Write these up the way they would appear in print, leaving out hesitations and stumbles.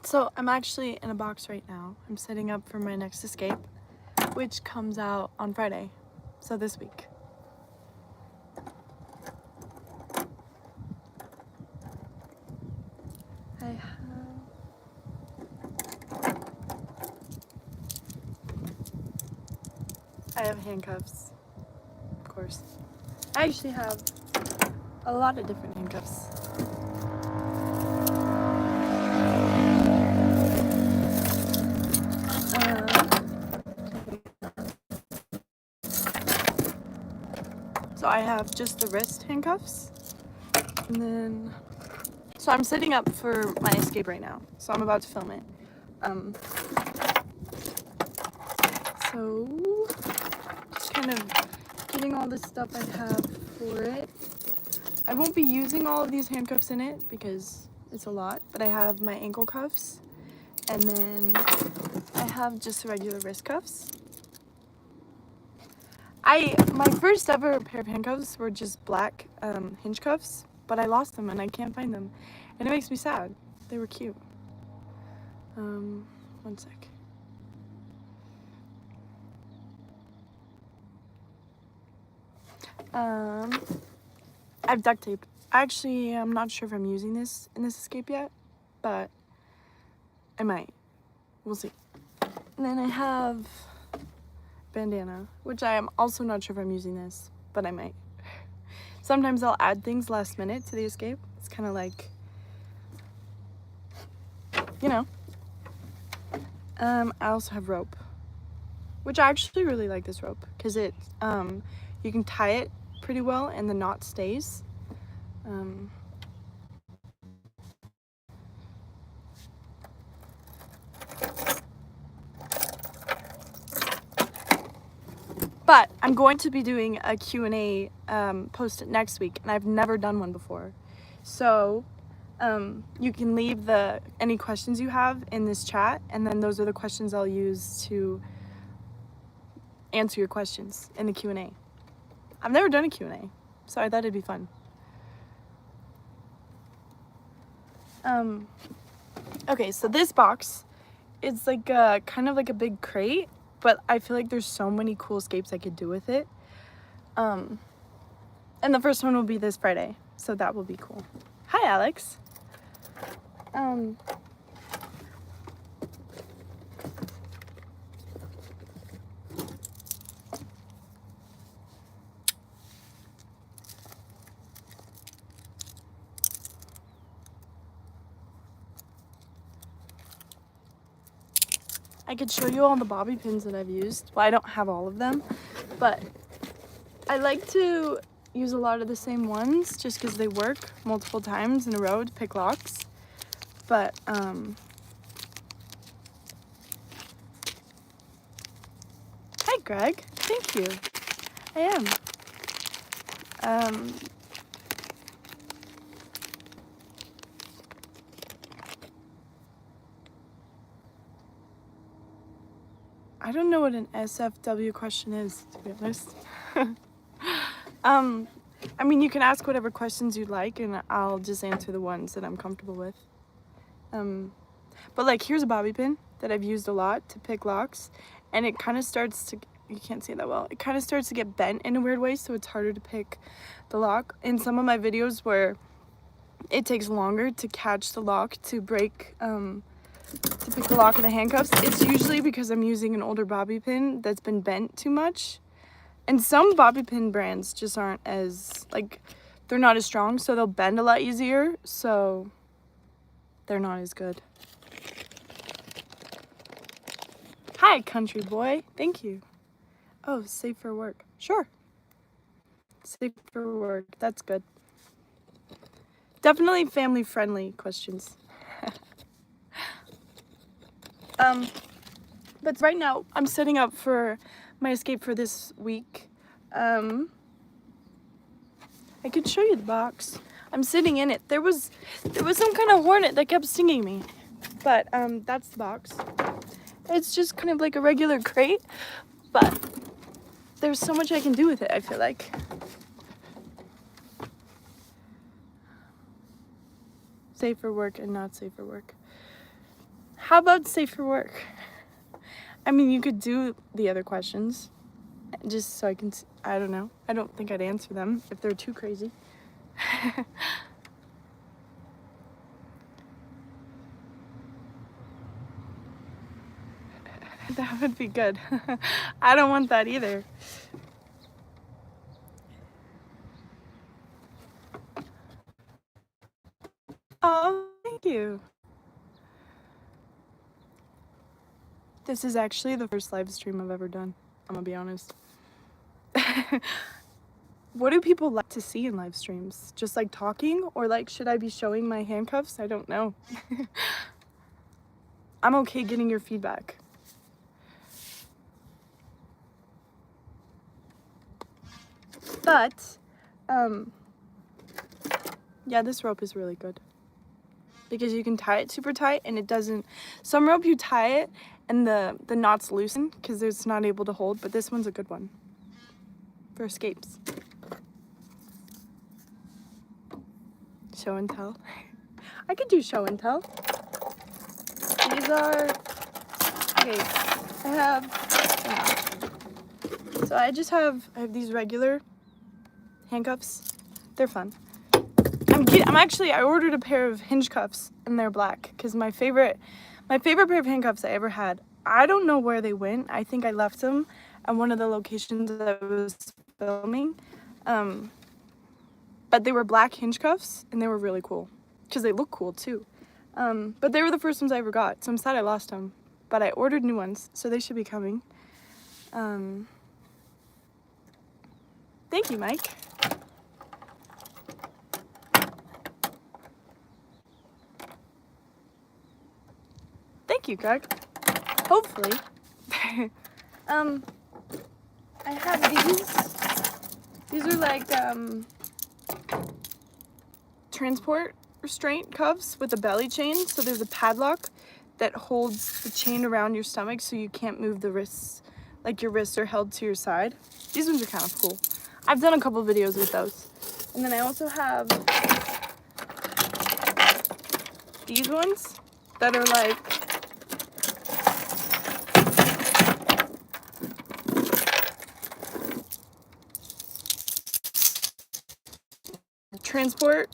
So I'm actually in a box right now. I'm setting up for my next escape, which comes out on Friday, so this week. I have handcuffs, of course. I actually have a lot of different handcuffs. So I have just the wrist handcuffs, and then, so I'm setting up for my escape right now, so I'm about to film it. So just kind of getting all the stuff I have for it. I won't be using all of these handcuffs in it because it's a lot, but I have my ankle cuffs, and then I have just regular wrist cuffs. My first ever pair of handcuffs were just black hinge cuffs, but I lost them and I can't find them, and it makes me sad. They were cute. One sec. I have duct tape. Actually, I'm not sure if I'm using this in this escape yet, but I might. We'll see. And then I have bandana, which I am also not sure if I'm using this, but I might. Sometimes I'll add things last minute to the escape. It's kind of like, you know. I also have rope, which I actually really like this rope because it, you can tie it pretty well and the knot stays. But I'm going to be doing a Q&A post next week, and I've never done one before. So you can leave any questions you have in this chat, and then those are the questions I'll use to answer your questions in the Q&A. I've never done a Q&A, so I thought it'd be fun. Okay, so this box, it's like kind of like a big crate, but I feel like there's so many cool escapes I could do with it. And the first one will be this Friday, so that will be cool. Hi, Alex. I could show you all the bobby pins that I've used. Well, I don't have all of them, but I like to use a lot of the same ones just because they work multiple times in a row to pick locks. But hi, Greg. Thank you. I am. I don't know what an SFW question is, to be honest. I mean, you can ask whatever questions you'd like, and I'll just answer the ones that I'm comfortable with. But like, here's a bobby pin that I've used a lot to pick locks, and it kind of starts to, you can't see that well, it kind of starts to get bent in a weird way, so it's harder to pick the lock. In some of my videos where it takes longer to catch the lock to break, to pick the lock in the handcuffs, it's usually because I'm using an older bobby pin that's been bent too much. And some bobby pin brands just aren't as, like, they're not as strong, so they'll bend a lot easier, so they're not as good. Hi, country boy. Thank you. Oh, safe for work. Sure. Safe for work. That's good. Definitely family-friendly questions. But right now, I'm setting up for my escape for this week. I could show you the box. I'm sitting in it. There was some kind of hornet that kept stinging me. But that's the box. It's just kind of like a regular crate, but there's so much I can do with it, I feel like. Safe for work and not safe for work. How about safe for work? I mean, you could do the other questions just so I can, I don't know. I don't think I'd answer them if they're too crazy. That would be good. I don't want that either. Oh, thank you. This is actually the first live stream I've ever done. I'm gonna be honest. What do people like to see in live streams? Just like talking, or like should I be showing my handcuffs? I don't know. I'm okay getting your feedback. But yeah, this rope is really good because you can tie it super tight and it doesn't. Some rope you tie it and the knots loosen because it's not able to hold, but this one's a good one for escapes. Show and tell. I could do show and tell. These are, okay, I have, so I have these regular handcuffs. They're fun. I ordered a pair of hinge cuffs and they're black because my favorite pair of handcuffs I ever had, I don't know where they went. I think I left them at one of the locations that I was filming. But they were black hinge cuffs and they were really cool because they look cool too. But they were the first ones I ever got, so I'm sad I lost them. But I ordered new ones, so they should be coming. Thank you, Mike. Thank you, Greg. Hopefully. I have these. These are like transport restraint cuffs with a belly chain. So there's a padlock that holds the chain around your stomach so you can't move the wrists. Like your wrists are held to your side. These ones are kind of cool. I've done a couple of videos with those. And then I also have these ones that are like transport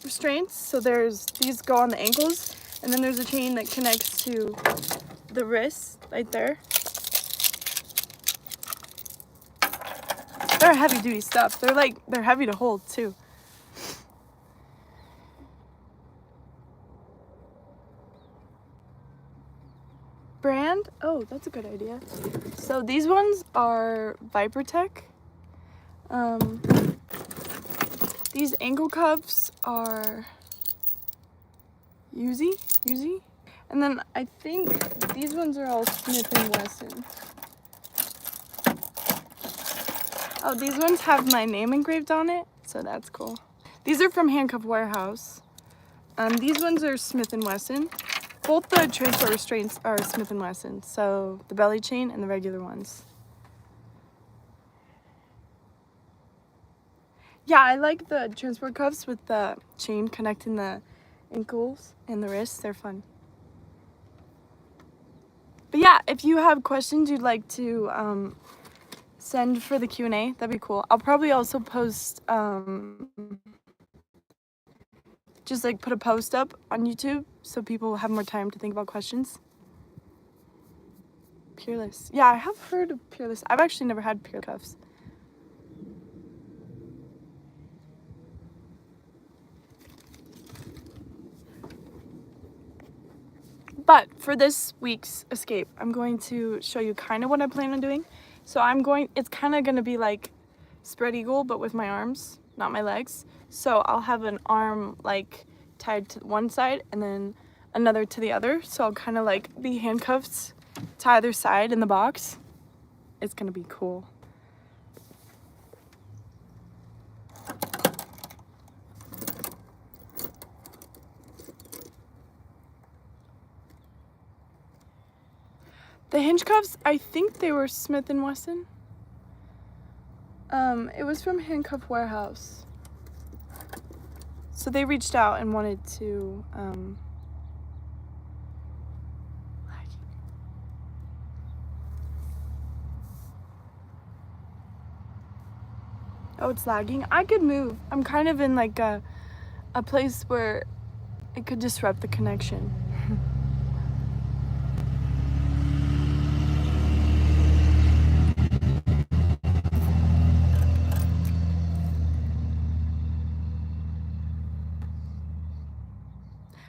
restraints. So these go on the ankles, and then there's a chain that connects to the wrist right there. They're heavy duty stuff. They're heavy to hold too. Brand? Oh, that's a good idea. So these ones are Vipertech. These ankle cuffs are Uzi. And then I think these ones are all Smith & Wesson. Oh, these ones have my name engraved on it, so that's cool. These are from Handcuff Warehouse. These ones are Smith & Wesson. Both the transport restraints are Smith & Wesson, so the belly chain and the regular ones. Yeah, I like the transport cuffs with the chain connecting the ankles and the wrists. They're fun. But yeah, if you have questions you'd like to send for the Q&A, that'd be cool. I'll probably also post, just like put a post up on YouTube so people have more time to think about questions. Peerless. Yeah, I have heard of Peerless. I've actually never had Peerless cuffs. But for this week's escape, I'm going to show you kind of what I plan on doing. So it's kind of going to be like spread eagle, but with my arms, not my legs. So I'll have an arm like tied to one side and then another to the other. So I'll kind of like be handcuffed to either side in the box. It's going to be cool. The hinge cuffs, I think they were Smith & Wesson. It was from Handcuff Warehouse. So they reached out and wanted to Oh, it's lagging. I could move. I'm kind of in like a place where it could disrupt the connection.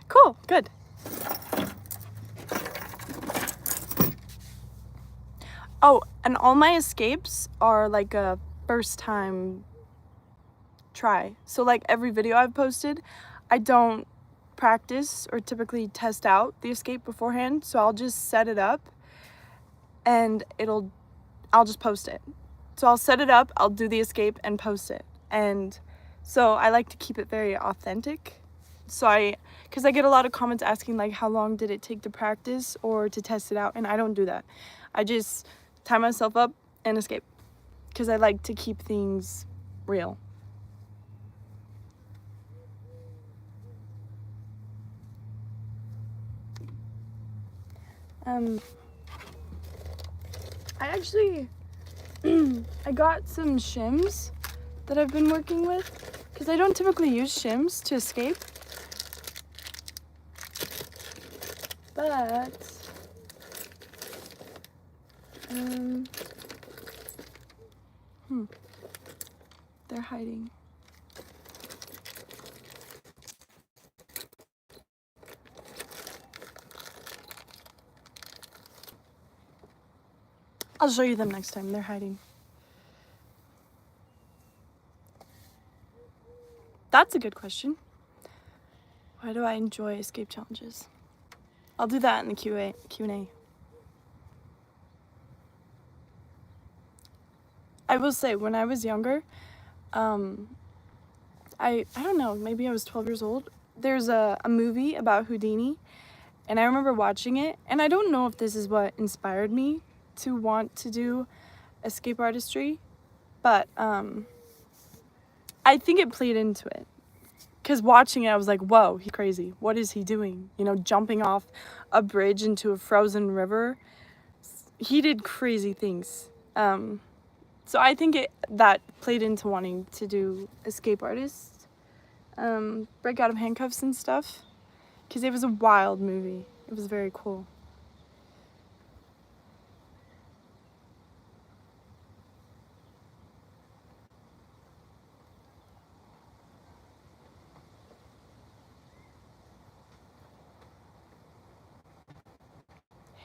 Cool, good. Oh, and all my escapes are like a first time try. So like every video I've posted, I don't practice or typically test out the escape beforehand. So I'll just set it up and I'll just post it. So I'll set it up, I'll do the escape and post it. And so I like to keep it very authentic. So because I get a lot of comments asking like how long did it take to practice or to test it out, and I don't do that. I just tie myself up and escape because I like to keep things real. I actually I got some shims that I've been working with because I don't typically use shims to escape, but they're hiding. I'll show you them next time. They're hiding. That's a good question. Why do I enjoy escape challenges? I'll do that in the Q&A. I will say, when I was younger, I don't know, maybe I was 12 years old. There's a movie about Houdini, and I remember watching it, and I don't know if this is what inspired me to want to do escape artistry, but I think it played into it. Because watching it, I was like, whoa, he's crazy. What is he doing? You know, jumping off a bridge into a frozen river. He did crazy things. So I think that played into wanting to do escape artists, break out of handcuffs and stuff. Because it was a wild movie. It was very cool.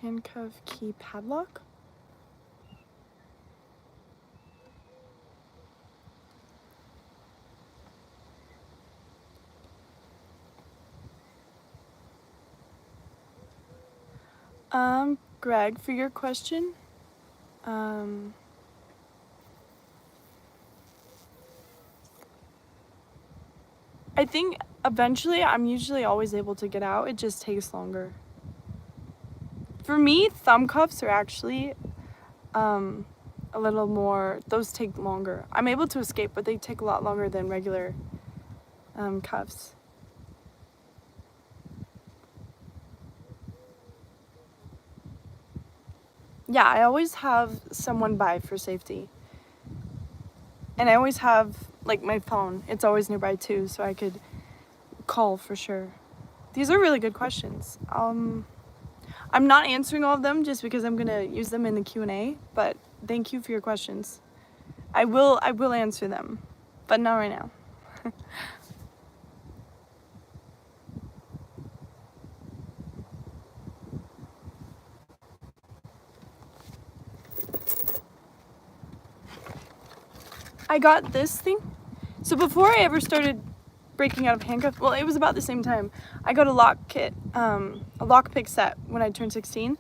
Handcuff key padlock? Greg, for your question, I think eventually I'm usually always able to get out. It just takes longer. For me, thumb cuffs are actually a little more, those take longer. I'm able to escape, but they take a lot longer than regular cuffs. Yeah, I always have someone by for safety. And I always have, like, my phone. It's always nearby too, so I could call for sure. These are really good questions. I'm not answering all of them just because I'm gonna use them in the Q&A, but thank you for your questions. I will answer them, but not right now. I got this thing. So before I ever started breaking out of handcuffs, well, it was about the same time. I got a lock kit, a lockpick set when I turned 16,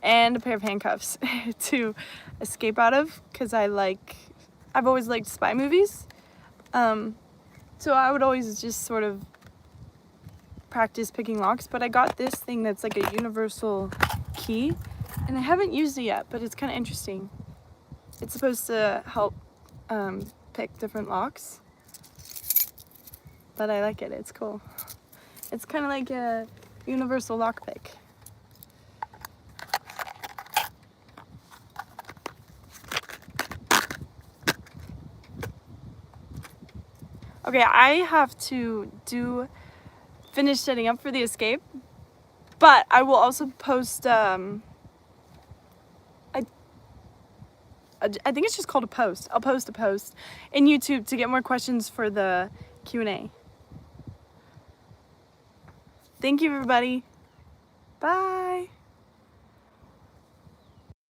and a pair of handcuffs to escape out of, because I've always liked spy movies. So I would always just sort of practice picking locks, but I got this thing that's like a universal key, and I haven't used it yet, but it's kind of interesting. It's supposed to help pick different locks, but I like it. It's cool. It's kind of like a universal lockpick. Okay, I have to finish setting up for the escape, but I will also post, I think it's just called a post. I'll post a post in YouTube to get more questions for the Q&A. Thank you, everybody. Bye.